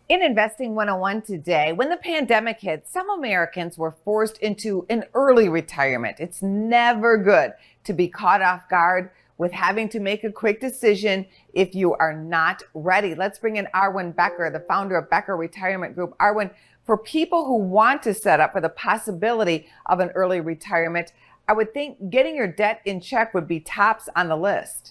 In Investing 101 today, when the pandemic hit, some Americans were forced into an early retirement. It's never good to be caught off guard with having to make a quick decision if you are not ready. Let's bring in Arwen Becker, the founder of Becker Retirement Group. Arwen, for people who want to set up for the possibility of an early retirement, I would think getting your debt in check would be tops on the list.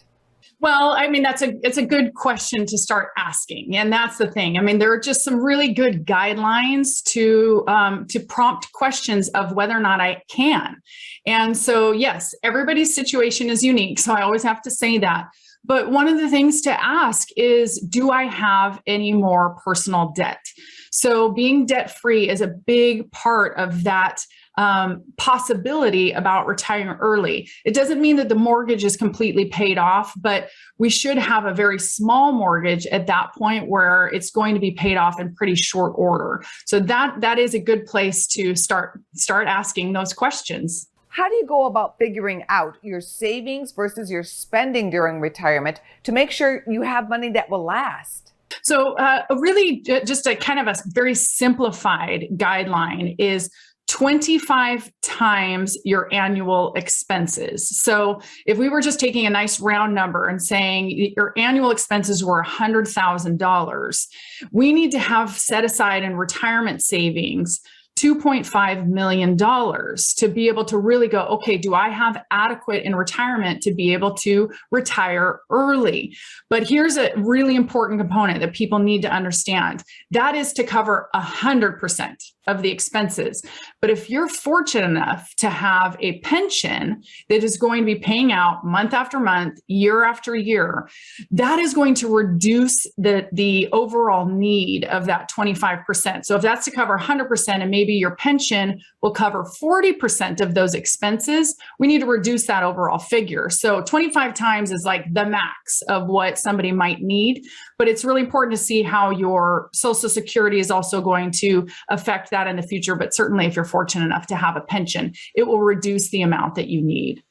Well, I mean, it's a good question to start asking, and that's the thing. I mean, there are just some really good guidelines to prompt questions of whether or not I can. And so, yes, everybody's situation is unique, so I always have to say that. But one of the things to ask is, do I have any more personal debt? So being debt free is a big part of that possibility about retiring early. It doesn't mean that the mortgage is completely paid off, but we should have a very small mortgage at that point where it's going to be paid off in pretty short order. So that is a good place to start asking those questions. How do you go about figuring out your savings versus your spending during retirement to make sure you have money that will last? So really just a kind of a very simplified guideline is 25 times your annual expenses. So if we were just taking a nice round number and saying your annual expenses were $100,000, we need to have set aside in retirement savings $2.5 million to be able to really go, okay, do I have adequate in retirement to be able to retire early? But here's a really important component that people need to understand. That is to cover 100% of the expenses. But if you're fortunate enough to have a pension that is going to be paying out month after month, year after year, that is going to reduce the overall need of that 25%. So if that's to cover 100% and maybe your pension will cover 40% of those expenses, we need to reduce that overall figure. So 25 times is like the max of what somebody might need, but it's really important to see how your Social Security is also going to affect that in the future. But certainly if you're fortunate enough to have a pension, it will reduce the amount that you need.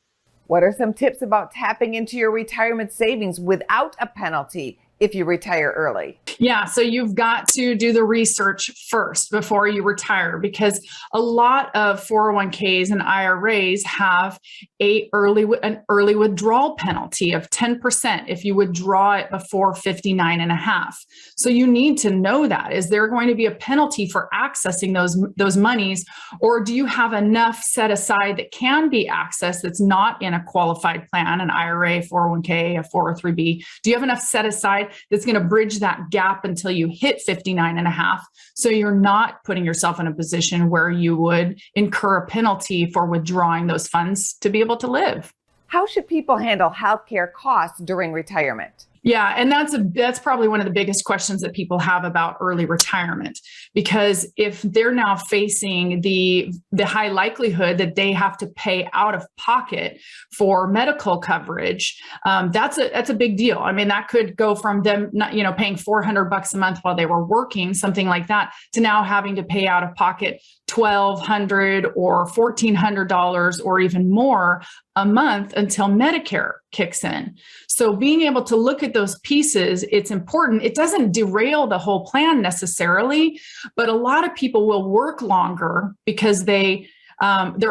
What are some tips about tapping into your retirement savings without a penalty if you retire early? Yeah, so you've got to do the research first before you retire, because a lot of 401ks and IRAs have an early withdrawal penalty of 10% if you withdraw it before 59 and a half. So you need to know that. Is there going to be a penalty for accessing those monies, or do you have enough set aside that can be accessed that's not in a qualified plan, an IRA, 401k, a 403b? Do you have enough set aside that's going to bridge that gap until you hit 59 and a half, so you're not putting yourself in a position where you would incur a penalty for withdrawing those funds to be able to live? How should people handle healthcare costs during retirement? Yeah, and that's probably one of the biggest questions that people have about early retirement, because if they're now facing the high likelihood that they have to pay out of pocket for medical coverage, that's a big deal. I mean, that could go from them not, paying $400 a month while they were working, something like that, to now having to pay out of pocket $1,200 or $1,400 or even more a month until Medicare kicks in. So being able to look at those pieces, it's important. It doesn't derail the whole plan necessarily, but a lot of people will work longer because they're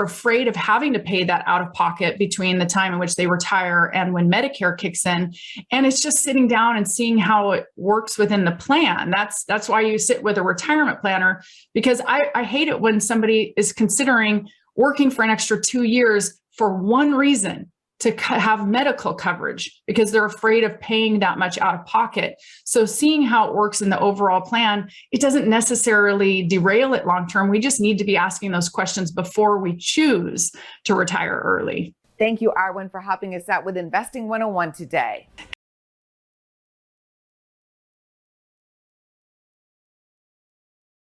afraid of having to pay that out of pocket between the time in which they retire and when Medicare kicks in. And it's just sitting down and seeing how it works within the plan. That's why you sit with a retirement planner, because I hate it when somebody is considering working for an extra 2 years for one reason, to have medical coverage, because they're afraid of paying that much out of pocket. So seeing how it works in the overall plan, it doesn't necessarily derail it long term. We just need to be asking those questions before we choose to retire early. Thank you, Arwen, for helping us out with Investing 101 today.